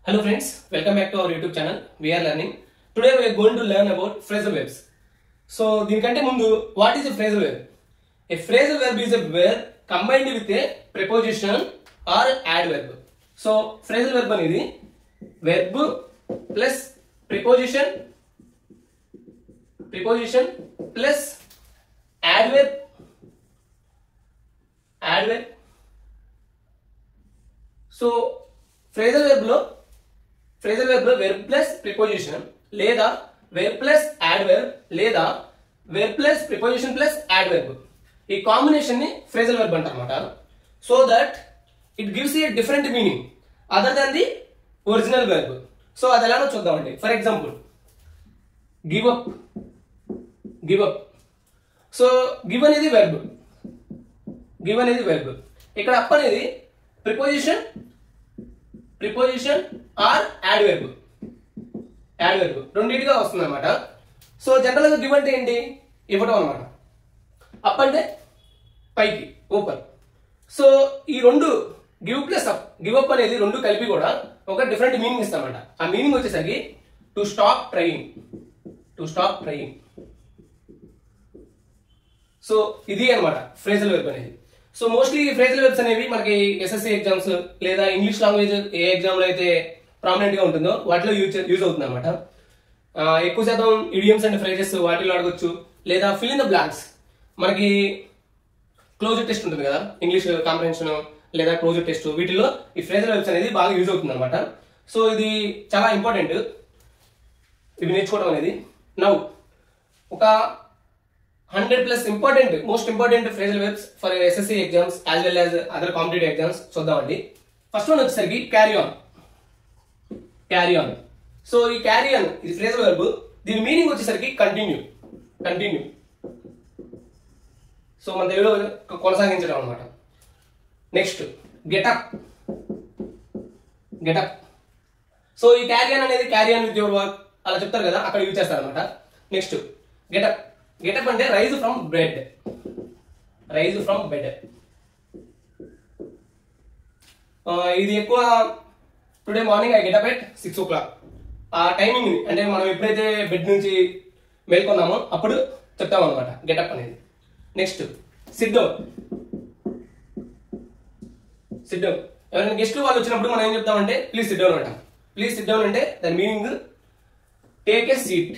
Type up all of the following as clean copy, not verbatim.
Hello friends, welcome back to our YouTube channel. We are learning. Today we are going to learn about phrasal verbs. So, దీనికంటే ముందు what is a phrasal verb? A phrasal verb is a verb combined with a preposition or adverb. So, phrasal verb అనేది verb plus preposition plus adverb. So, phrasal verb లో verb plus preposition లేదా verb plus adverb లేదా verb plus preposition plus adverb ఈ combination ని phrasal verb అంటారన్నమాట. So that it gives a different meaning other than the original verb. So అది ఎలానో చూద్దామండి. For example give up. So give అనేది verb, ఇక్కడ up అనేది ప్రిపోజిషన్ ఆర్ యాడ్వర్బ్ రెండింటిగా వస్తుంది అనమాట. సో జనరల్ గా గివ్ అంటే ఏంటి? ఇవ్వడం అనమాట. అప్ అంటే పైకి, ఓపెన్. సో ఈ రెండు give plus up, give up అనేది రెండు కలిపి కూడా ఒక డిఫరెంట్ మీనింగ్ ఇస్తామన్నమాట. ఆ మీనింగ్ వచ్చేసరికి టు స్టాప్ ట్రైయింగ్. సో ఇది అనమాట ఫ్రేజల్ వెర్బ్ అనేది. సో మోస్ట్లీ ఫ్రేజల్ వెర్బ్స్ అనేవి మనకి ఎస్ఎస్సి ఎగ్జామ్స్ లేదా ఇంగ్లీష్ లాంగ్వేజ్ ఏ ఎగ్జామ్ లో అయితే ప్రామినెంట్ గా ఉంటుందో వాటిలో యూజ్ అవుతుంది అనమాట. ఎక్కువ శాతం ఇడియమ్స్ అండ్ ఫ్రేజెస్ వాటిలో అడగొచ్చు, లేదా ఫిల్ ఇన్ ద బ్లాంక్స్. మనకి క్లోజర్ టెస్ట్ ఉంటుంది కదా, ఇంగ్లీష్ కాంప్రహెన్షన్ లేదా క్లోజర్ టెస్ట్, వీటిలో ఈ ఫ్రేజల్ వెర్బ్స్ అనేది బాగా యూజ్ అవుతుంది అనమాట. సో ఇది చాలా ఇంపార్టెంట్ ఇవి నేర్చుకోవడం అనేది. నౌ ఒక 100+ most important phrasal verbs for SSC exams as well as other competitive exams చూద్దామండి. ఫస్ట్ వన్ వచ్చేసరికి క్యారీ ఆన్. సో ఈ క్యారీ ఆన్ ఇది phrasal verb. దీని మీనింగ్ వచ్చేసరికి కంటిన్యూ. సో మన తెలుగులో కొనసాగించడం అనమాట. Next getup. సో ఈ క్యారీ ఆన్ అనేది carry on with your work అలా చెప్తారు కదా, అక్కడ యూజ్ చేస్తారు అనమాట. నెక్స్ట్ గెటప్ అంటే రైజ్ ఫ్రమ్ బెడ్. ఇది ఎక్కువ today morning I get up at 6 o'clock. ఆ టైమింగ్ అంటే మనం ఎప్పుడైతే బెడ్ నుంచి మేల్కొన్నామో అప్పుడు చెప్తాం అనమాట గెటప్ అనేది. Next sit down. ఎవరైనా గెస్ట్ వాళ్ళు వచ్చినప్పుడు మనం ఏం చెప్తామంటే ప్లీజ్ సిట్ డౌన్ అంటాం. ప్లీజ్ సిట్ డౌన్ అంటే దాని meaning take a seat.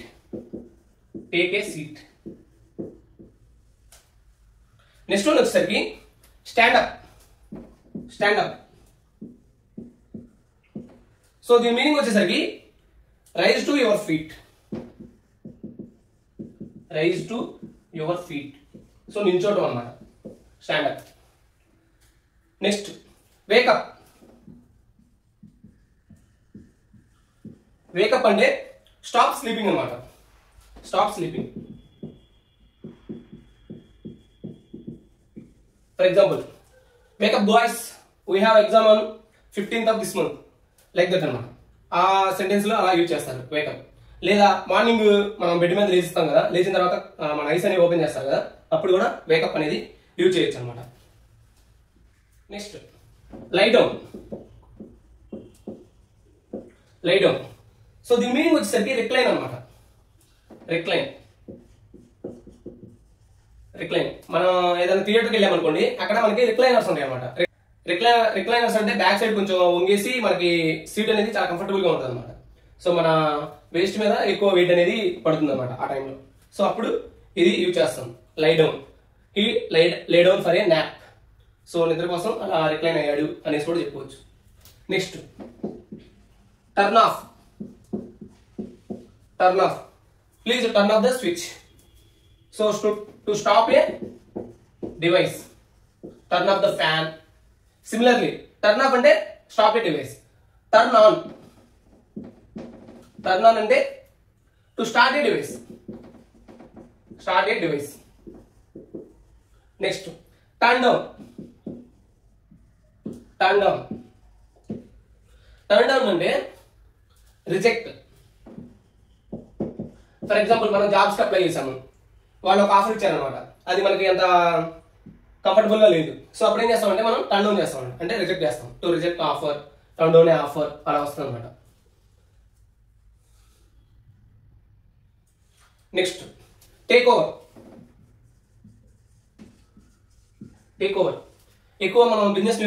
Next one వచ్చేసరికి స్టాండప్. సో దీని మీనింగ్ వచ్చేసరికి rise to your feet. So నిల్చోవటం అన్నమాట స్టాండప్. నెక్స్ట్ వేకప్ అంటే స్టాప్ స్లీపింగ్ అన్నమాట. For example, wake up boys, we have exam on 15th of this month. Like that అన్నమాట. ఆ sentence లో అలా యూజ్ చేస్తారు వేకప్. లేదా మార్నింగ్ మనం బెడ్ మీద లేచిస్తాం కదా, లేచిన తర్వాత మన ఐస్ అనేవి ఓపెన్ చేస్తాం కదా, అప్పుడు కూడా వేకప్ అనేది యూజ్ చేయొచ్చు అనమాట. Next lie down. సో దీని మీనింగ్ వచ్చేసరికి రిక్లైన్ అనమాట. రిక్లైన్ మనం ఏదైనా థియేటర్కి వెళ్ళామనుకోండి, అక్కడ మనకి రిక్లైనర్స్ ఉంటాయి అనమాట. రిక్లైనర్స్ అంటే బ్యాక్ సైడ్ కొంచెం వంగేసి మనకి సీట్ అనేది చాలా కంఫర్టబుల్ గా ఉంటుంది అనమాట. సో మన వేస్ట్ మీద ఎక్కువ వెయిట్ అనేది పడుతుంది అనమాట ఆ టైంలో. సో అప్పుడు ఇది యూజ్ చేస్తాం. Lie down, he lay down for a nap. So నిద్ర కోసం అలా రిక్లైన్ అయ్యాడు అనేసి కూడా చెప్పుకోవచ్చు. Next turn off. Please turn off the switch. So to stop a device, turn off the fan. Similarly, turn off అంటే stop a device. Turn on అంటే to start a device. Next, turn down అంటే reject. For example మనం jobs కి apply చేసాము, వాళ్ళు ఒక offer ఇచ్చారనమాట, అది మనకి అంత కంఫర్టబుల్ గా లేదు. సో అప్పుడు ఏం చేస్తామంటే మనం టర్న్ డౌన్ చేస్తాం, అంటే రిజెక్ట్ చేస్తాం. To reject offer, turn down offer అలా వస్తుంది అనమాట. Next take over. Take over ఎక్కువ మనం న్యూస్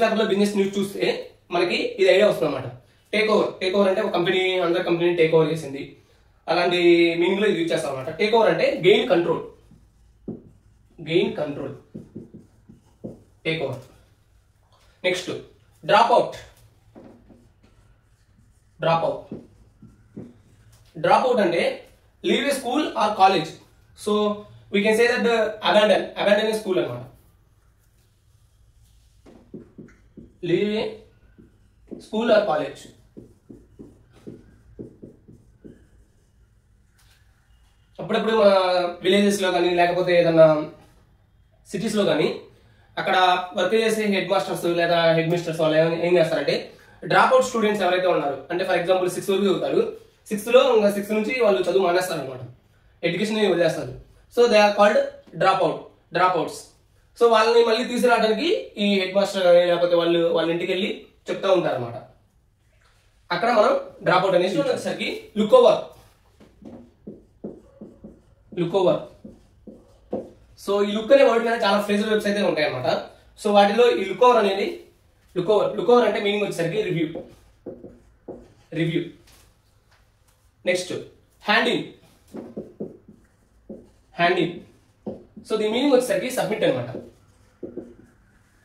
పేపర్లో బిజినెస్ న్యూస్ చూస్తే మనకి ఇది ఐడియా వస్తుంది అనమాట. టేక్ ఓవర్ అంటే ఒక కంపెనీ అందరు కంపెనీని టేక్ ఓవర్ చేసింది, అలాంటి మీనింగ్ లో ఇది యూజ్ చేస్తాం అనమాట. టేక్ ఓవర్ అంటే gain control. Take over. Next drop out. Drop out అంటే leave a school or college. So we can say that abandon a school అనమాట. Leave a school or college. అప్పుడప్పుడు మన villages లో కానీ లేకపోతే ఏదన్నా సిటీస్ లో కానీ అక్కడ వర్క్ చేసే హెడ్ మాస్టర్స్ లేదా హెడ్ మిస్టర్స్ వాళ్ళు ఏం చేస్తారంటే డ్రాప్ అవుట్ స్టూడెంట్స్ ఎవరైతే ఉన్నారు అంటే ఫర్ ఎగ్జాంపుల్ 6 వరకు చదువుతారు, 6 నుంచి వాళ్ళు చదువు మానేస్తారు అనమాట, ఎడ్యుకేషన్ వదిలేస్తారు. So they are called drop outs. So వాళ్ళని మళ్ళీ తీసుకురావడానికి ఈ హెడ్ మాస్టర్ లేకపోతే వాళ్ళ ఇంటికి వెళ్ళి చెప్తా ఉంటారు అనమాట. అక్కడ మనం డ్రాప్ అవుట్ అనేసి వచ్చేసరికి లుక్ ఓవర్. సో ఈ లుక్ అనే వర్డ్ మీద చాలా ఫ్రేజల్ వెబ్స్ అయితే ఉంటాయి అనమాట. సో వాటిలో ఈ లుక్ ఓవర్ అనేది లుక్ ఓవర్ అంటే మీనింగ్ వచ్చేసరికి review. Next hand in. So దీని మీనింగ్ వచ్చేసరికి సబ్మిట్ అనమాట.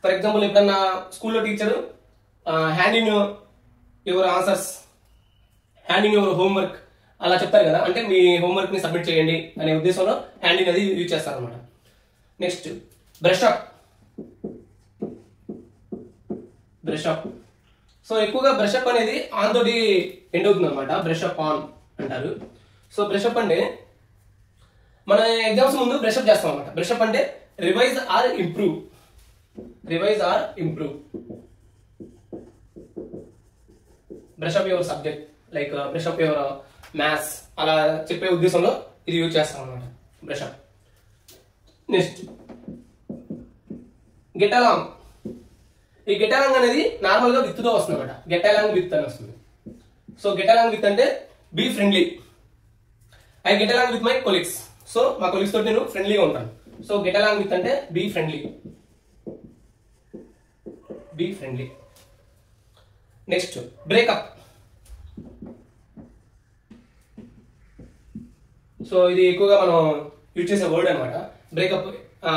ఫర్ ఎగ్జాంపుల్ ఎప్పుడన్నా స్కూల్లో teacher hand in your answers, hand in your homework అలా చెప్తారు కదా, అంటే మీ హోంవర్క్ ని సబ్మిట్ చేయండి అనే ఉద్దేశంలో హ్యాండ్ ఇన్ అది యూజ్ చేస్తారు అనమాట. Next brush up. సో ఎక్కువగా బ్రష్ అప్ అనేది ఆన్ తోటి ఎండ్ అవుతుంది అనమాట. బ్రష్ అప్ ఆన్ అంటారు. సో బ్రష్ అప్ అంటే మన ఎగ్జామ్స్ ముందు బ్రష్ అప్ చేస్తాం అనమాట. బ్రష్ అప్ అంటే revise or improve. Brush up your subject, like brush up your maths అలా చెప్పే ఉద్దేశంలో ఇది యూజ్ చేస్తాం అనమాట brush up. Next get along. ఈ గెట్ అలాంగ్ అనేది నార్మల్ గా విత్ తో వస్తుంది అనమాట. గెట్ అలాంగ్ విత్ అని వస్తుంది. సో గెట్ అలాంగ్ విత్ అంటే be friendly. I get along with my colleagues. So మా కొలీగ్స్ తోటి నేను ఫ్రెండ్లీగా ఉంటాను. సో గెట్ అలాంగ్ విత్ అంటే be friendly. Next breakup. So ఇది ఎక్కువగా మనం యూజ్ చేసే వర్డ్ అనమాట. బ్రేకప్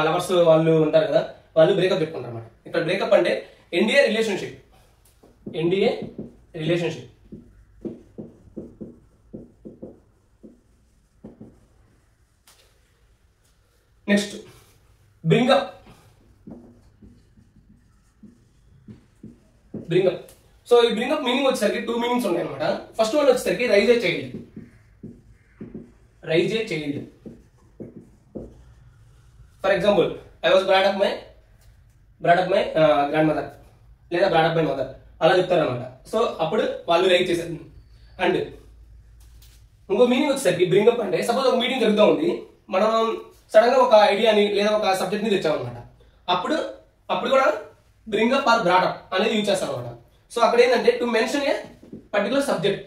లవర్స్ వాళ్ళు ఉంటారు కదా, వాళ్ళు బ్రేకప్ చెప్పుకుంటారు అనమాట. ఇక్కడ బ్రేకప్ అంటే end a relationship. Next bring up. So ఈ బ్రింగప్ మీనింగ్ వచ్చేసరికి 2 మీనింగ్స్ ఉన్నాయి అనమాట. ఫస్ట్ వన్ వచ్చేసరికి raise a child. For example I was brought up my grandmother లేదా బ్రాట్ అప్ మై మదర్ అలా చెప్తారు అనమాట. సో అప్పుడు వాళ్ళు రైజ్ చేశారు. అండ్ ఇంకో మీనింగ్ వచ్చేసరికి బ్రింగప్ అంటే సపోజ్ ఒక మీటింగ్ జరుగుతూ ఉంది, మనం సడన్ గా ఒక ఐడియాని లేదా ఒక సబ్జెక్ట్ ని తెచ్చామన్నమాట. అప్పుడు కూడా బ్రింగప్ ఆర్ బ్రాట్ అప్ అనేది యూజ్ చేస్తాం అనమాట. సో అక్కడ ఏంటంటే to mention A particular subject.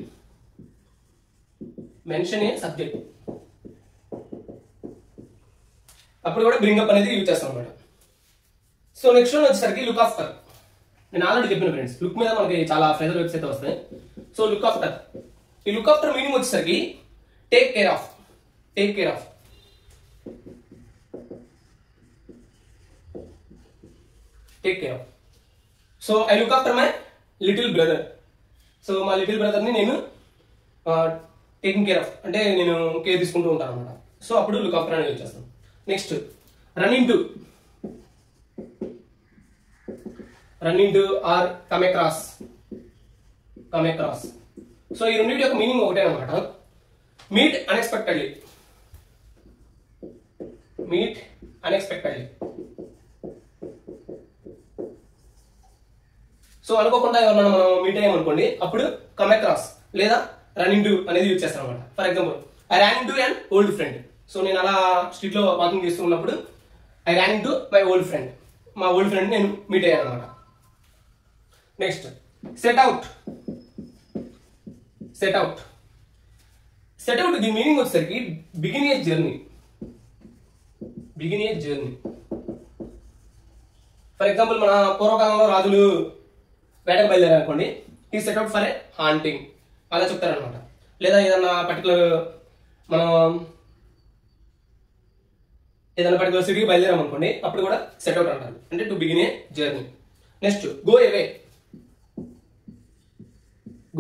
అప్పుడు కూడా బ్రింగప్ అనేది యూజ్ చేస్తాం అనమాట. సో నెక్స్ట్ వన్ వచ్చేసరికి లుక్ ఆఫ్టర్. నేను ఆల్రెడీ చెప్పిన ఫ్రెండ్స్, లుక్ మీద మనకి చాలా ఫ్రేజల్ వెబ్స్ అయితే వస్తాయి. సో లుక్ ఆఫ్టర్, ఈ లుక్ ఆఫ్టర్ మీనింగ్ వచ్చేసరికి take care of. So I look after my little brother. So మా లిటిల్ బ్రదర్ ని నేను టేకింగ్ కేర్ ఆఫ్ అంటే నేను కేర్ తీసుకుంటూ ఉంటాను అనమాట. సో అప్పుడు లుక్ ఆఫ్టర్ అనేది యూజ్ చేస్తాను. Next run into or come across. So ఈ రెండింటి యొక్క మీనింగ్ ఒకటే అనమాట. Meet unexpectedly. సో అనుకోకుండా ఎవరన్నా మనం మీట్ అయ్యామనుకోండి, అప్పుడు కమ్ అక్రాస్ లేదా రన్ ఇన్ టు అనేది యూజ్ చేస్తాం అనమాట. For example I Ryan in to an old friend. So నేను అలా స్ట్రీట్ లో వాకింగ్ చేస్తూ ఉన్నప్పుడు I ran in to my old friend, మా ఓల్డ్ ఫ్రెండ్ నేను మీట్ అయ్యాను అనమాట. Next set out. Set out దీని మీనింగ్ వచ్చేసరికి begin a journey. Begin a journey. For example మన పూర్వకాలంలో రాజులు వేటకు బయలుదేరారు అనుకోండి, ఈ set out for a haunting అలా చెప్తారనమాట. లేదా ఏదన్నా పర్టికులర్ మనం ఏదైనా పర్టికులర్ సిటీకి బయలుదేరాం అనుకోండి, అప్పుడు కూడా సెట్ అవుట్ అంటారు, అంటే to begin a journey. Next go away.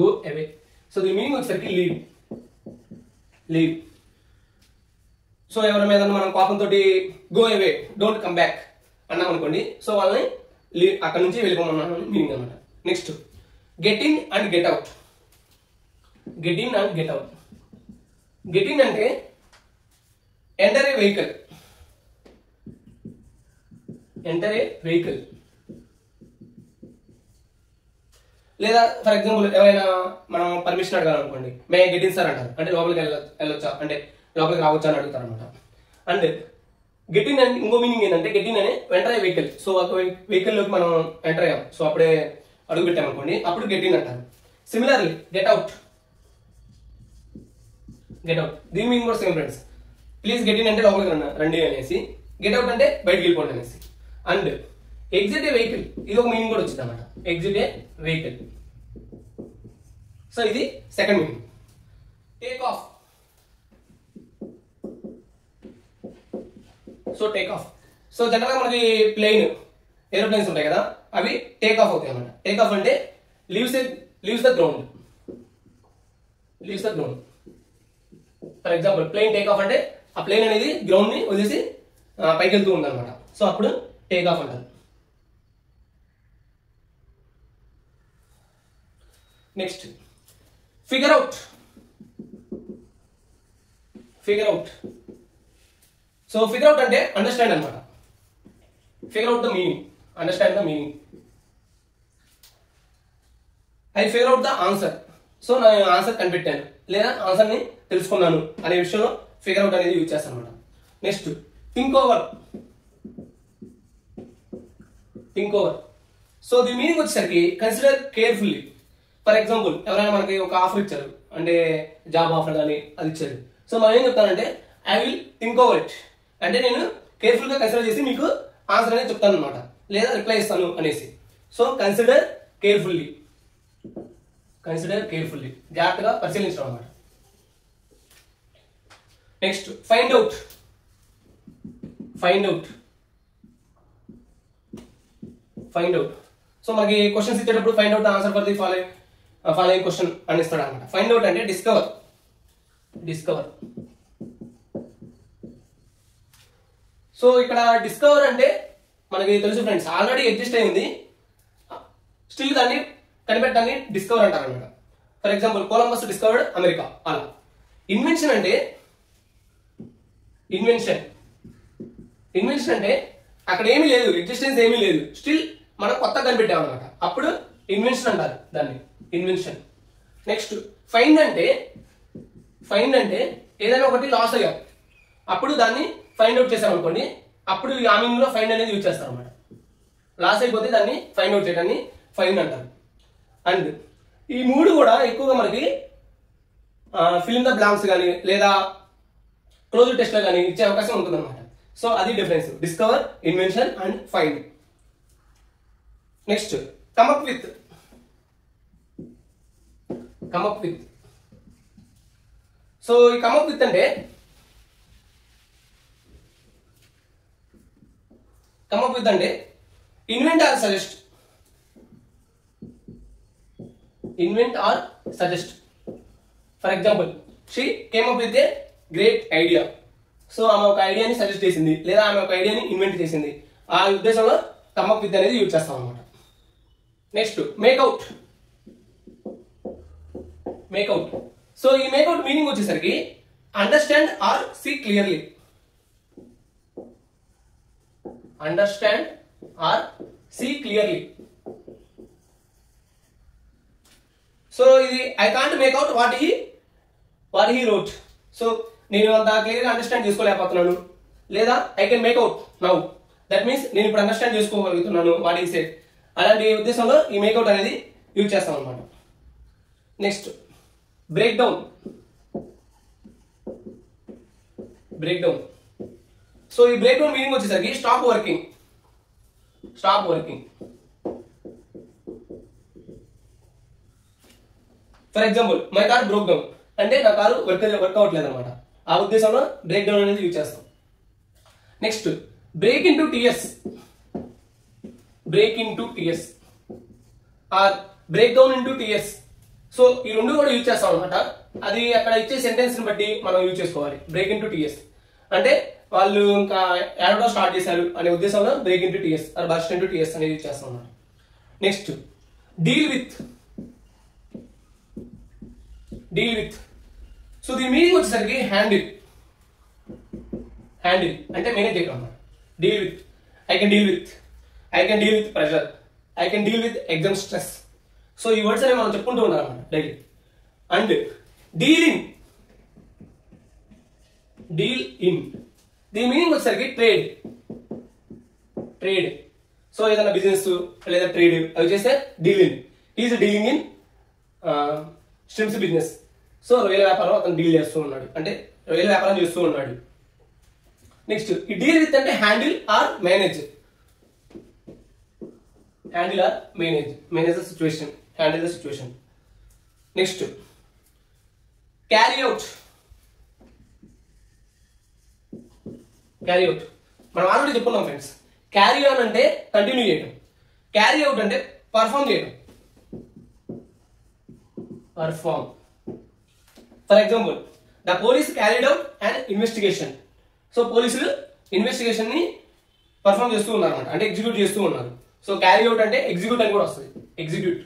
Go away. So దీని మీనింగ్ వచ్చేసరికి లీవ్. లీవ్. సో ఎవరి మీద మనం కోపంతో go away, don't come back అన్నాం అనుకోండి, సో వాళ్ళని అక్కడ నుంచి వెళ్ళిపోమన్నాను మీనింగ్ అనమాట. Next get in and get out. Get in and get out. Get in అంటే enter a vehicle. Enter a vehicle. లేదా ఫర్ ఎగ్జాంపుల్ ఎవరైనా మనం పర్మిషన్ అడగాలనుకోండి, మే గెట్ ఇన్ సార్ అంటారు, అంటే లోపలికి వెళ్ళొచ్చా, అంటే లోపలికి రావచ్చా అని అడుగుతారు అనమాట. అండ్ గెట్ ఇన్ అంటే ఇంకో మీనింగ్ ఏంటంటే గెట్ ఇన్ అనే ఎంటర్ అయ్యే వెహికల్. సో ఒక వెహికల్ లోకి మనం ఎంటర్ అయ్యాం, సో అప్పుడే అడుగు పెట్టాం అనుకోండి, అప్పుడు గెట్ ఇన్ అంటారు. Similarly get out. Get out దీని మీనింగ్ కూడా same friends. Please get in అంటే లోపలికి రండి అనేసి, గెట్ అవుట్ అంటే బయటికి వెళ్ళిపోండి అనేసి. అండ్ ఎగ్జిట్ ఏ వెహికల్, ఇది ఒక మీనింగ్ కూడా వచ్చింది అనమాట. ఎగ్జిట్ ఏ వెహికల్. సో ఇది second meaning. Take off. So take off. So general గా మనకి ప్లేన్ ఏరోప్లేన్స్ ఉంటాయి కదా, అవి టేక్ ఆఫ్ అవుతాయి అన్నమాట. టేక్ ఆఫ్ అంటే leaves the ground. Leaves the ground. For example plane take off అంటే ఆ ప్లేన్ అనేది గ్రౌండ్ ని వదిలేసి పైకి వెళ్తూ ఉంది అనమాట. సో అప్పుడు టేక్ ఆఫ్ అంటారు. Next figure out. Figure out. So figure out అంటే అండర్స్టాండ్ అనమాట. Figure out the meaning. Understand the meaning. I figure out the answer. So నా ఆన్సర్ కనిపెట్టాను లేదా ఆన్సర్ ని తెలుసుకున్నాను అనే విషయంలో ఫిగర్ అవుట్ అనేది యూజ్ చేస్తాను అనమాట. Next think over. Think over. So దీని మీనింగ్ వచ్చేసరికి కన్సిడర్ కేర్ఫుల్లీ. ఫర్ ఎగ్జాంపుల్ ఎవరైనా మనకి ఒక ఆఫర్ ఇచ్చారు, అంటే జాబ్ ఆఫర్ కానీ అది ఇచ్చారు. సో మనం ఏం చెప్తానంటే I will think over it, అంటే నేను కేర్ఫుల్ గా కన్సిడర్ చేసి మీకు ఆన్సర్ అనేది చెప్తాను అనమాట, లేదా రిప్లై ఇస్తాను అనేసి. So consider carefully. Consider carefully, జాగ్రత్తగా పరిశీలించడం అనమాట. Next find out. Find out. Find out. So మనకి క్వశ్చన్స్ ఇచ్చేటప్పుడు find out answer for the following question అని ఇస్తాడు అనమాట. ఫైండ్ అవుట్ అంటే డిస్కవర్. డిస్కవర్. సో ఇక్కడ డిస్కవర్ అంటే మనకి తెలుసు ఫ్రెండ్స్, ఆల్రెడీ ఎగ్జిస్ట్ అయింది, స్టిల్ దాన్ని కనిపెట్టడాన్ని డిస్కవర్ అంటారు అనమాట. For example Columbus discovered America అలా. ఇన్వెన్షన్ అంటే ఇన్వెన్షన్. ఇన్వెన్షన్ అంటే అక్కడ ఏమీ లేదు, ఎగ్జిస్టెన్స్ ఏమీ లేదు, స్టిల్ మనం కొత్తగా కనిపెట్టాం అనమాట, అప్పుడు ఇన్వెన్షన్ అంటారు దాన్ని. ఇన్వెన్షన్. నెక్స్ట్ ఫైండ్ అంటే ఏదైనా ఒకటి లాస్ అయ్యాం, అప్పుడు దాన్ని ఫైండ్ అవుట్ చేసాం అనుకోండి, అప్పుడు ఆ మీనింగ్ లో ఫైండ్ అనేది యూజ్ చేస్తారు అనమాట. లాస్ అయిపోతే దాన్ని ఫైండ్ అవుట్ చేయడాన్ని ఫైండ్ అంటారు. అండ్ ఈ మూడు కూడా ఎక్కువగా మనకి ఫిల్ ఇన్ ద బ్లాంక్స్ కానీ లేదా క్లోజ్ టెస్ట్ లో కానీ ఇచ్చే అవకాశం ఉంటుంది అనమాట. సో అది difference, discover, invention and find. Next come up with. Come up with. So ఈ కమప్ విత్ అంటే invent or suggest. Invent or suggest. For example she came up with a great idea. So ఆమె ఒక ఐడియాని సజెస్ట్ చేసింది లేదా ఆమె ఒక ఐడియాని ఇన్వెంట్ చేసింది, ఆ ఉద్దేశంలో కమప్ విత్ అనేది యూజ్ చేస్తాం అనమాట. Next make out. మేక్అవుట్. సో ఈ మేక్అవుట్ మీనింగ్ వచ్చేసరికి understand or see clearly. Understand or see clearly. So ఇది I can't make out what he wrote. So నేను అంత క్లియర్గా అండర్స్టాండ్ చేసుకోలేకపోతున్నాను, లేదా I can make out now, that means నేను ఇప్పుడు అండర్స్టాండ్ చేసుకోగలుగుతున్నాను వాట్ హీ సెడ్. అలాంటి ఉద్దేశంలో ఈ మేక్అవుట్ అనేది యూజ్ చేస్తాం అనమాట. Next break down. Break down. So ఈ బ్రేక్ డౌన్ మీనింగ్ వచ్చేసరికి stop working. For example my car broke down అంటే నా కారు వర్క్ అవ్వట్లేదు అనమాట. ఆ ఉద్దేశంలో బ్రేక్ డౌన్ అనేది యూజ్ చేస్తాం. Next break into tears or break down into TS. So ఈ రెండు కూడా యూజ్ చేస్తాం అనమాట. అది అక్కడ ఇచ్చే సెంటెన్స్ ని బట్టి మనం యూజ్ చేసుకోవాలి. బ్రేక్ ఇంటూ టీఎస్ అంటే వాళ్ళు ఇంకా ఏడవడం స్టార్ట్ చేశారు అనే ఉద్దేశంలో break into tears or burst into tears అనేది యూజ్ చేస్తాం అనమాట. Next deal with. సో దీని మీనింగ్ వచ్చేసరికి హ్యాండిల్ అంటే మేనేజ్ చేయడం అన్నమాట. Deal with I can deal with pressure, I can deal with exam stress. So ఈ వర్డ్స్ అనేవి మనం చెప్పుకుంటూ ఉన్నాం అన్నమాట డైలీ. అండ్ డీల్ ఇన్ దీని మీనింగ్ వచ్చేసరికి ట్రేడ్. సో ఏదైనా బిజినెస్ లేదా ట్రేడ్ అవి చేస్తే deal in. Is dealing in shrimps business. So రొయ్యల వ్యాపారం అతను డీల్ చేస్తూ ఉన్నాడు అంటే రొయ్యల వ్యాపారం చేస్తూ ఉన్నాడు. నెక్స్ట్ ఈ డీల్ విత్ అంటే handle are manage the situation, handle the situation. Next carry out. మనం ఆల్రెడీ చెప్పుకున్నాం ఫ్రెండ్స్. క్యారీ ఆన్ అంటే కంటిన్యూ చేయడం, క్యారీ అవుట్ అంటే పర్ఫామ్ చేయడం. For example the police carried out and investigation. So పోలీసులు investigation ని perform చేస్తూ ఉన్నారు అనమాట, అంటే ఎగ్జిక్యూట్ చేస్తూ ఉన్నారు. సో క్యారీ అవుట్ అంటే ఎగ్జిక్యూట్ అని కూడా వస్తుంది. ఎగ్జిక్యూట్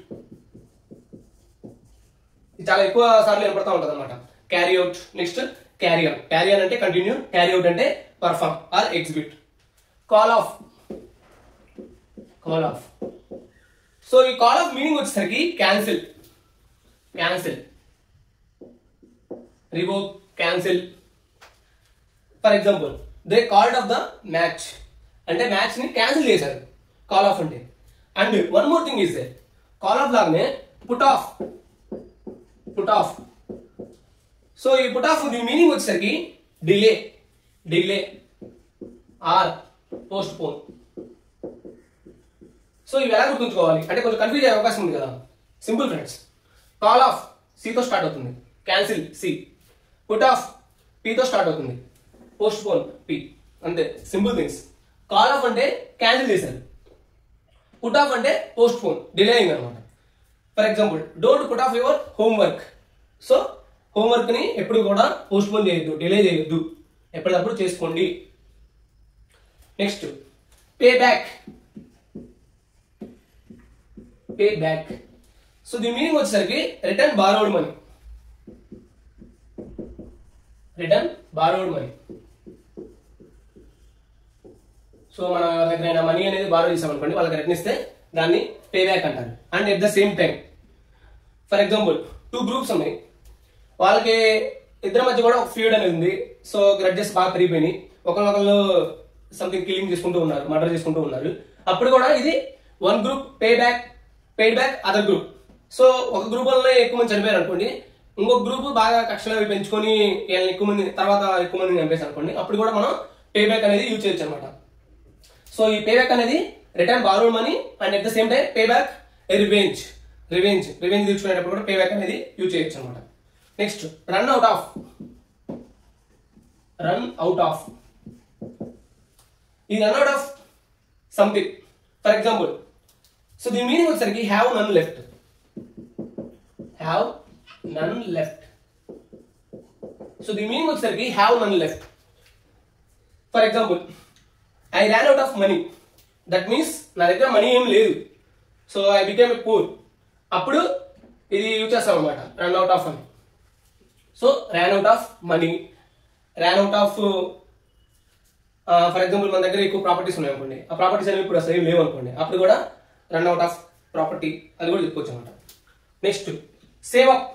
ఇది చాలా ఎక్కువ సార్లు ఏర్పడతా ఉంటుంది అనమాట. Carry out. Next carry on అంటే కంటిన్యూ, క్యారీ అవుట్ అంటే perform or execute. Call off. So ఈ కాల్ ఆఫ్ మీనింగ్ వచ్చేసరికి cancel, revoke, cancel. For example they called off the match అంటే మ్యాచ్ ని క్యాన్సిల్ చేశారు కాల్ ఆఫ్ అంటే. And one more thing is call off లాగానే put off. So ఈ put off దీని మీనింగ్ వచ్చేసరికి delay or postpone. So ఇవి ఎలా గుర్తుంచుకోవాలి అంటే కొంచెం కన్ఫ్యూజ్ అయ్యే అవకాశం ఉంది కదా. Simple friends. కాల్ ఆఫ్ సితో స్టార్ట్ అవుతుంది, క్యాన్సిల్ సి. పుట్ ఆఫ్ పితో స్టార్ట్ అవుతుంది, పోస్ట్ పోన్ పి. అంతే, సింపుల్ థింగ్స్. కాల్ ఆఫ్ అంటే క్యాన్సిల్ చేశారు, పుట్ ఆఫ్ అంటే పోస్ట్ పోన్, డిలే అయింది అనమాట. For example don't put off your homework. So homework ని ఎప్పుడు కూడా పోస్ట్ పోన్ చేయొద్దు, డిలే చేయొద్దు, ఎప్పటికప్పుడు చేసుకోండి. Next pay back. సో దీని మీనింగ్ వచ్చేసరికి రిటర్న్ బారోడ్ మనీ. సో మన దగ్గర మనీ అనేది బారో చేసామనుకోండి, వాళ్ళకి రిటర్న్ ఇస్తే దాన్ని పే బ్యాక్ అంటారు. And at the same time for example 2 groups ఉన్నాయి, వాళ్ళకి ఇద్దరి మధ్య కూడా ఒక ఫీడ్ అనేది ఉంది. సో గ్రడ్జెస్ బాగా పెరిగిపోయినాయి, ఒకరినొకరు సంథింగ్ కిల్లింగ్ చేసుకుంటూ ఉన్నారు, మర్డర్ చేసుకుంటూ ఉన్నారు. అప్పుడు కూడా ఇది one group paid back other group. So ఒక గ్రూప్ వల్ల ఎక్కువ మంది చనిపోయారు అనుకోండి, ఇంకొక గ్రూప్ బాగా కక్షలు పెంచుకొని ఎక్కువ మంది చంపేశారు అనుకోండి, అప్పుడు కూడా మనం పే బ్యాక్ అనేది యూజ్ చేయొచ్చు అనమాట. సో ఈ పే బ్యాక్ అనేది return borrowed money and at the same time pay back revenge తీర్చుకునేటప్పుడు కూడా పే బ్యాక్ అనేది యూజ్ చేయొచ్చు అనమాట. Next run out of. ఈ run out of something. For example so దీని మీనింగ్ వచ్చేసరికి హ్యావ్ నన్ లెఫ్ట్. సో దీని మీనింగ్ వచ్చేసరికి have none left. For example I ran out of money. That means నా దగ్గర మనీ ఏం లేదు, so I became a poor. అప్పుడు ఇది యూజ్ చేస్తాం అనమాట, రన్ అవుట్ ఆఫ్ అని. So Ryan out of money, Ryan out of for example మన దగ్గర ఎక్కువ ప్రాపర్టీస్ ఉన్నాయి అనుకోండి, ఆ ప్రాపర్టీస్ అనేవి ఇప్పుడు అసలు ఏం లేవు అనుకోండి, అప్పుడు కూడా రన్ అవుట్ ఆఫ్ ప్రాపర్టీ అది కూడా చెప్పుకోవచ్చు అనమాట. Next save up.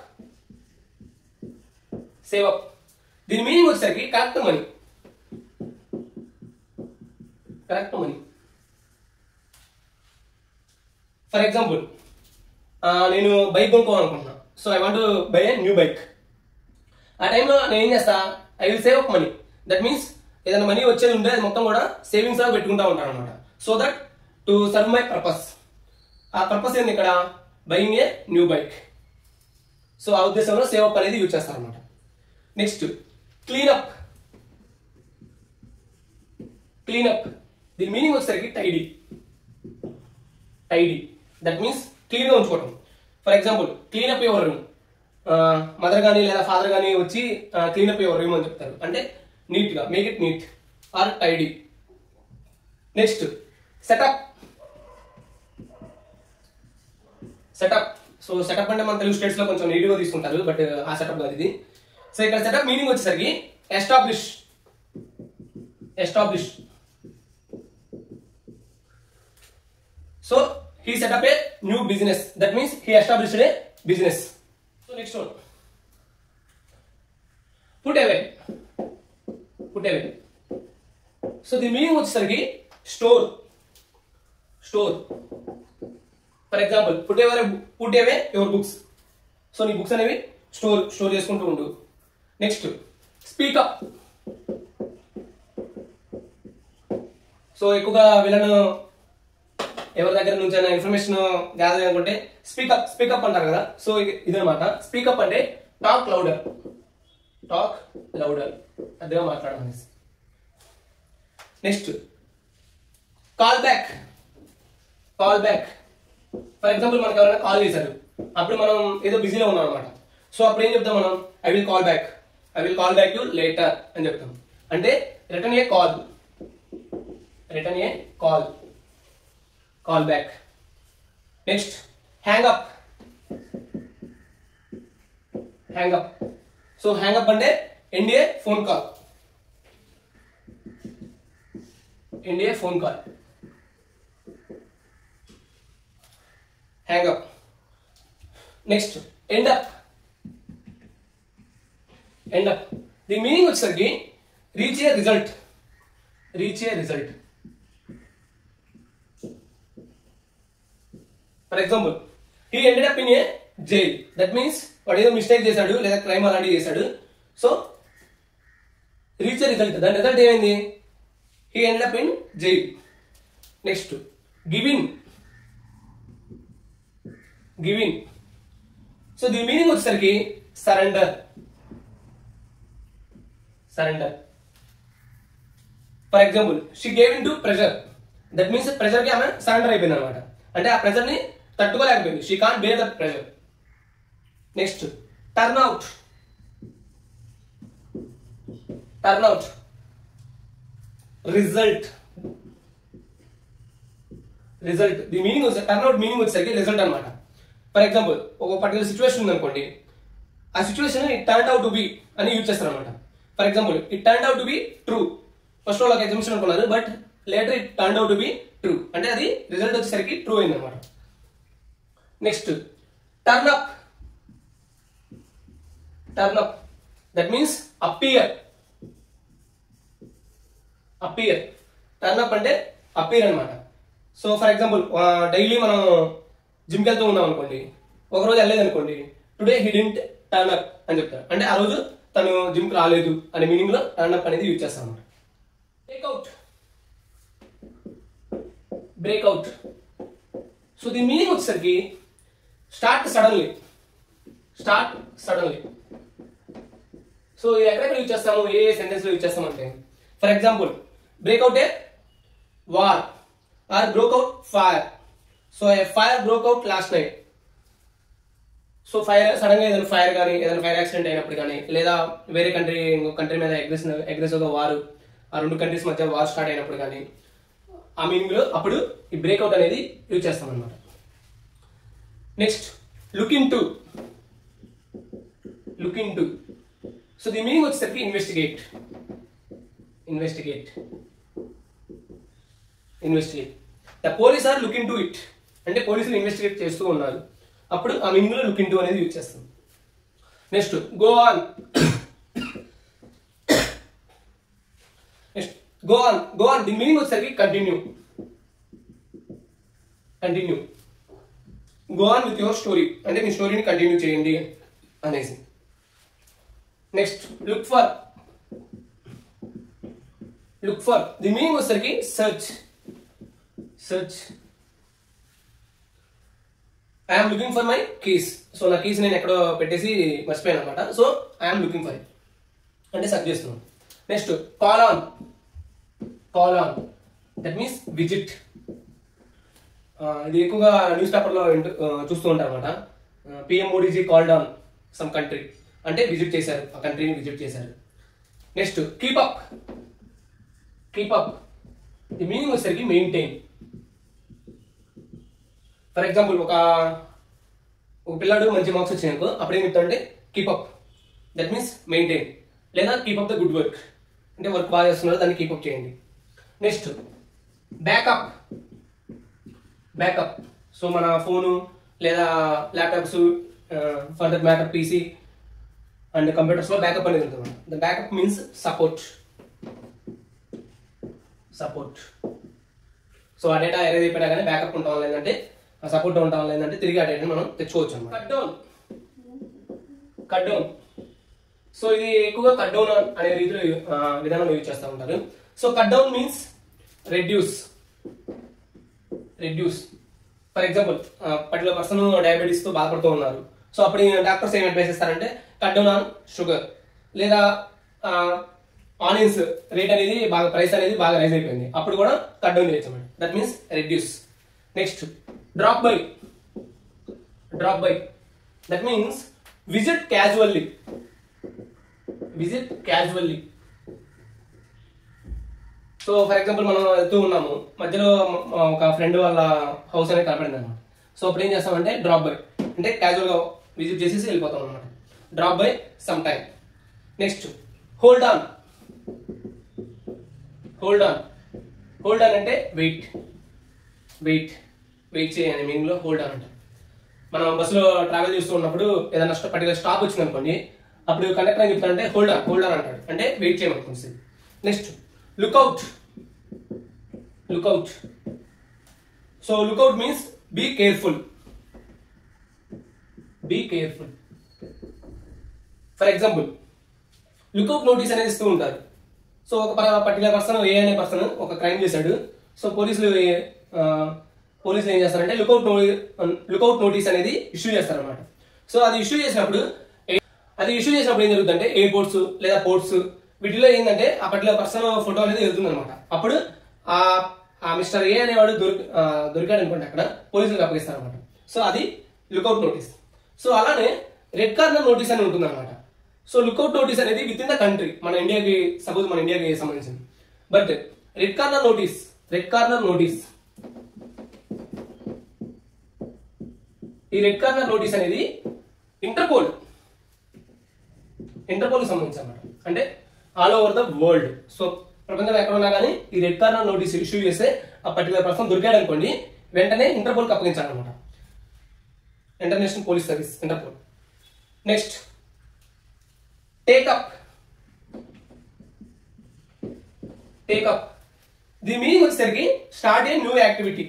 దీని మీనింగ్ వచ్చేసరికి కరెక్ట్ మనీ. ఫర్ ఎగ్జాంపుల్ నేను బైక్ కొనుక్కోవాలనుకుంటున్నా, so I want buy a new bike. ఆ టైంలో నేను ఏం చేస్తా, I will save up money. That means ఏదైనా మనీ వచ్చేది ఉంటే అది మొత్తం కూడా సేవింగ్స్ లాగా పెట్టుకుంటా ఉంటారు అనమాట. So that to serve my purpose. ఆ పర్పస్ ఏంది ఇక్కడ? Buying a new bike. So ఆ ఉద్దేశంలో సేవ్ అప్ అనేది యూజ్ చేస్తారు అనమాట. Next clean up. క్లీనప్ దీని మీనింగ్ వచ్చేసరికి tidy. Tidy that means clean గా ఉంచుకోవటం. For example clean up your room. Mother కానీ లేదా ఫాదర్ కానీ వచ్చి క్లీనప్ యువర్ రూమ్ అని చెప్తారు, అంటే నీట్ గా, make it neat or tidy. Next setup. Setup. So setup అంటే మన తెలుగు స్టేట్స్ లో కొంచెం నీట్ గా తీసుకుంటారు, బట్ ఆ సెటప్ కాదు ఇది. సో ఇక్కడ సెటప్ మీనింగ్ వచ్చేసరికి establish. Establish. So he set up a new business. That means he established a business. So next one, put away. Put away. So the meaning వచ్చేసరికి store. Store. For example, put away your books. So నీ books అనేవి store చేసుకుంటూ ఉండు. Next speak up. So ఎక్కువగా వీళ్ళను ఎవరి దగ్గర నుంచి అయినా ఇన్ఫర్మేషన్ గ్యాదర్ అనుకుంటే స్పీకప్ అంటారు కదా. సో ఇదనమాట స్పీకప్ అంటే టాక్ లౌడర్. టాక్ లౌడర్, అదిగా మాట్లాడాలి. Next call back. Call back. For example మనకి ఎవరైనా కాల్ చేశారు, అప్పుడు మనం ఏదో బిజీలో ఉన్నాం అనమాట. సో అప్పుడు ఏం చెప్తాం మనం? I will call back. I will call back you later అని చెప్తాం. అంటే రిటర్న్ ఏ కాల్. రిటర్న్ ఏ call. Call back. Next, hang up. Hang up. So hang up అంటే end a phone call. End a phone call. Hang up. Next, end up. End up. The meaning వచ్చేసరికి reach a result. Reach a result. For example he ended up in a jail. That means వాడు ఏదో mistake చేశాడు లేదా crime అలాంటివి చేశాడు. So reach result, దాని result ఏమైంది? He ended up in jail. Next giving. Giving. So దీని meaning వచ్చేసరికి surrender. Surrender. For example she gave in to pressure. That means pressure కి ఆమె సరెండర్ అయిపోయింది అనమాట. అంటే ఆ ప్రెషర్ ని తట్టుకోలేకపోయింది. She can't bear that pressure. Next turn out. Turn out. Result. Result. The meaning వచ్చి టర్న్ అవుట్ మీనింగ్ వచ్చేసరికి రిజల్ట్ అనమాట. ఫర్ ఎగ్జాంపుల్ ఒక పర్టికులర్ సిచ్యువేషన్ ఉంది అనుకోండి, ఆ situation it turn out to be అని యూజ్ చేస్తారు అనమాట. For example it turn out to be true. First లో ఒక ఎగ్జామ్షన్ అనుకున్నారు, but later it turn out to be true. అంటే అది రిజల్ట్ వచ్చేసరికి ట్రూ అయింది అనమాట. Next turn up. Turn up that means appear. Appear. Turn up అంటే appear అనమాట. సో ఫర్ ఎగ్జాంపుల్ డైలీ మనం జిమ్కి వెళ్తూ ఉన్నాం అనుకోండి, ఒక రోజు వెళ్ళలేదు అనుకోండి, today he didn't turn up అని చెప్తారు. అంటే ఆ రోజు తను జిమ్కి రాలేదు అనే మీనింగ్ లో టర్న్ అప్ అనేది యూజ్ చేస్తాం అనమాట. బ్రేక్అవుట్. బ్రేక్అవుట్. సో దీని మీనింగ్ వచ్చేసరికి start suddenly. Start suddenly. So ఇది ఎక్కడెక్కడ యూజ్ చేస్తాము, ఏ సెంటెన్స్ లో యూజ్ చేస్తామంటే for example break out a war or broke out fire. So a fire broke out last night. So fire sudden గా ఏదైనా ఫైర్ కానీ ఏదైనా ఫైర్ యాక్సిడెంట్ అయినప్పుడు కానీ, లేదా వేరే కంట్రీ ఇంకో కంట్రీ మీద అగ్రెసివ్ గా వారు, ఆ రెండు కంట్రీస్ మధ్య వార్ స్టార్ట్ అయినప్పుడు కానీ, ఆ మీనింగ్ లో అప్పుడు ఈ బ్రేక్అవుట్ అనేది యూజ్ చేస్తాం అనమాట. Next look into. Look into. So దీని మీనింగ్ వచ్చేసరికి investigate. Investigate. Investigate. The police are look into it. అంటే పోలీసులు ఇన్వెస్టిగేట్ చేస్తూ ఉన్నారు, అప్పుడు ఆ మీనింగ్ లో లుక్ ఇన్ టు అనేది యూజ్ చేస్తాం. Next go on. Next go on. Go on దీని మీనింగ్ వచ్చేసరికి continue. Continue. Go on with your story అంటే మీ స్టోరీని కంటిన్యూ చేయండి అనేసి. Next look for. Look for the meaning వచ్చేసరికి search I'm looking for my keys. So నా keys నేను ఎక్కడో పెట్టేసి మర్చిపోయాను అనమాట. So I'm looking for it అంటే సెర్చ్ చేస్తున్నాను. Next call on that means visit. ఇది ఎక్కువగా న్యూస్ పేపర్లో చూస్తూ ఉంటారు అనమాట. PM Modiji called on some country అంటే విజిట్ చేశారు, ఆ కంట్రీని విజిట్ చేశారు. Next keep up the meaning వచ్చేసరికి మెయింటైన్. ఫర్ ఎగ్జాంపుల్ ఒక పిల్లాడు మంచి మార్క్స్ వచ్చినాయనుకో, అప్పుడు ఏం చెప్తాడంటే keep up that means maintain, లేదా keep up the good work అంటే వర్క్ బాగా చేస్తున్నారు దాన్ని కీప్ అప్ చేయండి. Next backup. సో మన ఫోను లేదా laptops for that matter PC and computers లో బ్యాకప్ అనేది ఉంటుంది. The backup means support. So ఆ డేటా ఎరేజ్ అయిపోయినా కానీ బ్యాకప్ ఉంటాం లేదంటే సపోర్ట్ ఉంటాం లేదంటే తిరిగి ఆ డేటాని మనం తెచ్చుకోవచ్చు అన్నమాట. Cut down. సో ఇది ఎక్కువగా కట్ డౌన్ అనే రీతిలో విధానం యూజ్ చేస్తూ ఉంటారు. So cut down means reduce. For example particular person diabetes తో బాధపడుతూ ఉన్నారు. సో అప్పుడు డాక్టర్స్ ఏం అడ్వైస్ ఇస్తారంటే కట్ డౌన్ ఆన్ షుగర్, లేదా ఆనియన్స్ రేట్ అనేది బాగా ప్రైస్ అనేది బాగా రైజ్ అయిపోయింది, అప్పుడు కూడా కట్ డౌన్ చేయొచ్చు అన్నమాట. That means reduce. Next drop by. That means visit casually. So for example మనం వెళ్తూ ఉన్నాము, మధ్యలో ఒక ఫ్రెండ్ వాళ్ళ హౌస్ అనేది కనపడింది అనమాట. సో అప్పుడు ఏం చేస్తామంటే డ్రాప్ బై అంటే క్యాజువల్ గా విజిట్ చేసేసి వెళ్ళిపోతాం అనమాట. Drop by some time. Next hold on అంటే వెయిట్ చేయని మీనింగ్ లో హోల్డ్ ఆన్ అంటే. మనం బస్సులో ట్రావెల్ చేస్తూ ఉన్నప్పుడు ఏదైనా పర్టికులర్ స్టాప్ వచ్చింది అనుకోండి, అప్పుడు కండక్టర్ ఏం చెప్తాడంటే హోల్డ్ ఆన్ అంటాడు, అంటే వెయిట్ చేయమనుకుంటుంది. Next look out. So look out means be careful. For example look out notice అనేది ఇస్తూ ఉంటారు. సో ఒక పర్టికులర్ పర్సన్ ఏ అనే పర్సన్ ఒక క్రైమ్ చేశాడు. సో పోలీసులు ఏం చేస్తారంటే లుక్అవుట్ నోటీస్ అనేది ఇష్యూ చేస్తారన్నమాట. సో అది ఇష్యూ చేసినప్పుడు ఏం జరుగుతుందంటే ఎయిర్పోర్ట్స్ లేదా పోర్ట్స్ వీటిలో ఏంటంటే ఆ పర్టికులర్ పర్సన్ ఫోటో అనేది వెళ్తుంది అనమాట. అప్పుడు ఆ మిస్టర్ ఏ అనేవాడు దొరికాడు అనుకోండి, అక్కడ పోలీసులకు అప్పగిస్తారు అనమాట. సో అది లుక్అవుట్ నోటీస్. సో అలానే రెడ్ కార్నర్ నోటీస్ అని ఉంటుంది అనమాట. సో లుక్అవుట్ నోటీస్ అనేది విత్ ఇన్ ద కంట్రీ, మన ఇండియాకి సంబంధించింది. బట్ రెడ్ కార్నర్ నోటీస్ ఈ రెడ్ కార్నర్ నోటీస్ అనేది ఇంటర్పోల్ కి సంబంధించి అనమాట. అంటే all over the world. So ప్రపంచంలో ఎక్కడ ఉన్నా కానీ ఈ రెడ్ కార్నర్ నోటీస్ ఇష్యూ చేస్తే ఆ పర్టికులర్ పర్సన్ దొరికాడు అనుకోండి, వెంటనే ఇంటర్పోల్ కి అప్పగించాలన్నమాట. International police service, Interpol. Next take up. The meaning వచ్చేసరికి start a new activity.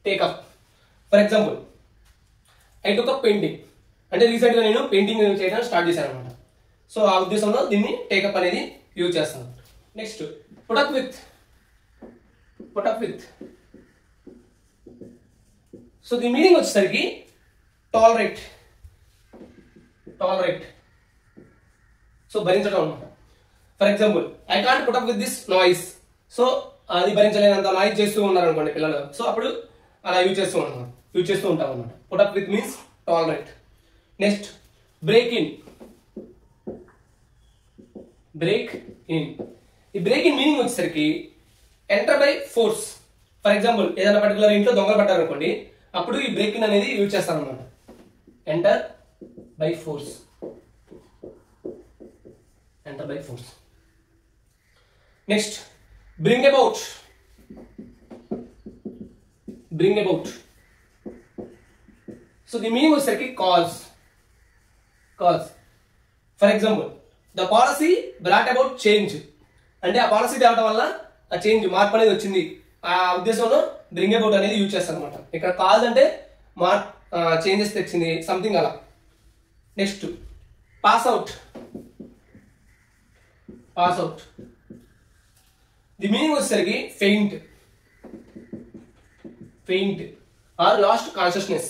Take up. For example I took up painting అంటే రీసెంట్ గా నేను పెయింటింగ్ చేయడం స్టార్ట్ చేశాను అనమాట. సో ఆ ఉద్దేశంలో దీన్ని టేకప్ అనేది యూజ్ చేస్తాను. Next put up with. సో దీని మీనింగ్ వచ్చేసరికి టాలరేట్. సో భరించడం అనమాట. For example I can't put up with this noise. So అది భరించలేనంత నాయిస్ చేస్తూ ఉన్నారు అనుకోండి పిల్లలు, సో అప్పుడు అలా యూజ్ చేస్తూ ఉంటాం అనమాట. Put up with means tolerate. Next break in. ఈ బ్రేక్ ఇన్ మీనింగ్ వచ్చేసరికి enter by force. For example ఏదైనా పర్టికులర్ ఇంట్లో దొంగలు పట్టారు అనుకోండి, అప్పుడు ఈ బ్రేక్ ఇన్ అనేది యూజ్ చేస్తాను అనమాట. Enter by force. Next bring about. So the meaning వచ్చేసరికి cause. For example the policy brought about change అంటే ఆ పాలసీ తేవడం వల్ల ఆ చేంజ్ మార్పు అనేది వచ్చింది, ఆ ఉద్దేశంలో బ్రింగ్ అబౌట్ అనేది యూజ్ చేస్తారు అనమాట. ఇక్కడ కాజ్ అంటే చేంజెస్ తెచ్చింది సంథింగ్ అలా. Next pass out. The meaning వచ్చేసరికి faint or lost consciousness.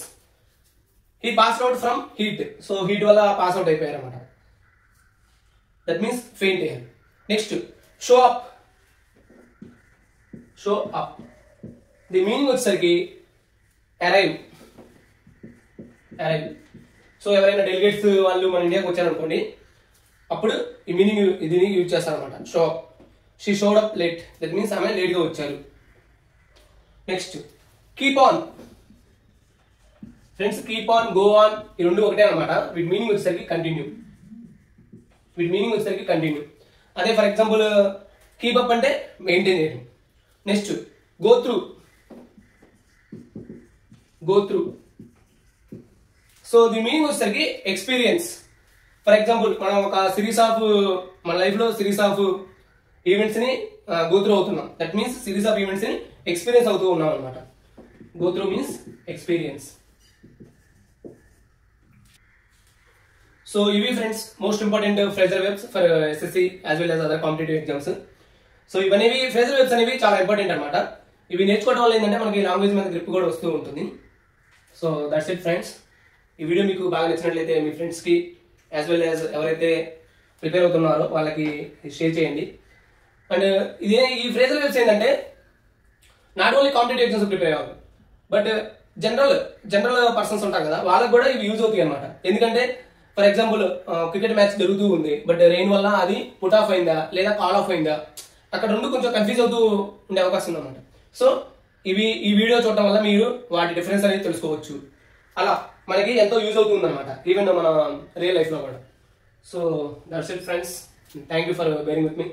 He passed out from heat. So heat వల్ల పాస్ అవుట్ అయిపోయారు అనమాట. దట్ మీన్స్ ఫెయింట్ అయ్యారు. Next show up. The meaning వచ్చేసరికి అరైవ్. సో ఎవరైనా డెలిగేట్స్ వాళ్ళు మన ఇండియాకి వచ్చారనుకోండి, అప్పుడు ఈ మీనింగ్ ఇది యూజ్ చేస్తారనమాట. Show up. She showed up late. That means ఆమె లేట్గా వచ్చారు. Next keep on. Friends keep on, go on ఈ రెండు ఒకటే అనమాట. వీటి మీనింగ్ వచ్చేసరికి కంటిన్యూ. అదే ఫర్ ఎగ్జాంపుల్ కీప్ అప్ అంటే మెయింటైన్ చేయడం. Next go through. So the meaning వచ్చేసరికి ఎక్స్పీరియన్స్. ఫర్ ఎగ్జాంపుల్ మనం ఒక మన లైఫ్ లో సిరీస్ ఆఫ్ ఈవెంట్స్ ని గో త్రూ అవుతున్నాం. That means series of events ని ఎక్స్పీరియన్స్ అవుతూ ఉన్నాం అనమాట. Go through means experience. So ఇవి friends most important phrasal verbs for SSC as well as other competitive exams. So ఇవనేవి phrasal verbs అనేవి చాలా ఇంపార్టెంట్ అనమాట. ఇవి నేర్చుకోవడం వల్ల ఏంటంటే మనకి లాంగ్వేజ్ మీద గ్రిప్ కూడా వస్తూ ఉంటుంది. So that's it friends. ఈ వీడియో మీకు బాగా నచ్చినట్లయితే మీ ఫ్రెండ్స్కి యాజ్ వెల్ యాజ్ ఎవరైతే ప్రిపేర్ అవుతున్నారో వాళ్ళకి షేర్ చేయండి. అండ్ ఈ ఫ్రేజల్ వెబ్స్ ఏంటంటే not only competitive exams prepare అవ్వాలి, బట్ జనరల్ పర్సన్స్ ఉంటారు కదా, వాళ్ళకి కూడా ఇవి యూజ్ అవుతాయి అనమాట. ఎందుకంటే ఫర్ ఎగ్జాంపుల్ క్రికెట్ మ్యాచ్ జరుగుతూ ఉంది, బట్ రెయిన్ వల్ల అది పుట్ ఆఫ్ అయిందా లేదా కాల్ ఆఫ్ అయిందా, అక్కడ రెండు కొంచెం కన్ఫ్యూజ్ అవుతూ ఉండే అవకాశం ఉందన్నమాట. సో ఈ వీడియో చూడటం వల్ల మీరు వాటి డిఫరెన్స్ అనేది తెలుసుకోవచ్చు. అలా మనకి ఎంతో యూజ్ అవుతుంది అనమాట, ఈవెన్ మన రియల్ లైఫ్ లో కూడా. So that's it friends. Thank you for bearing with me.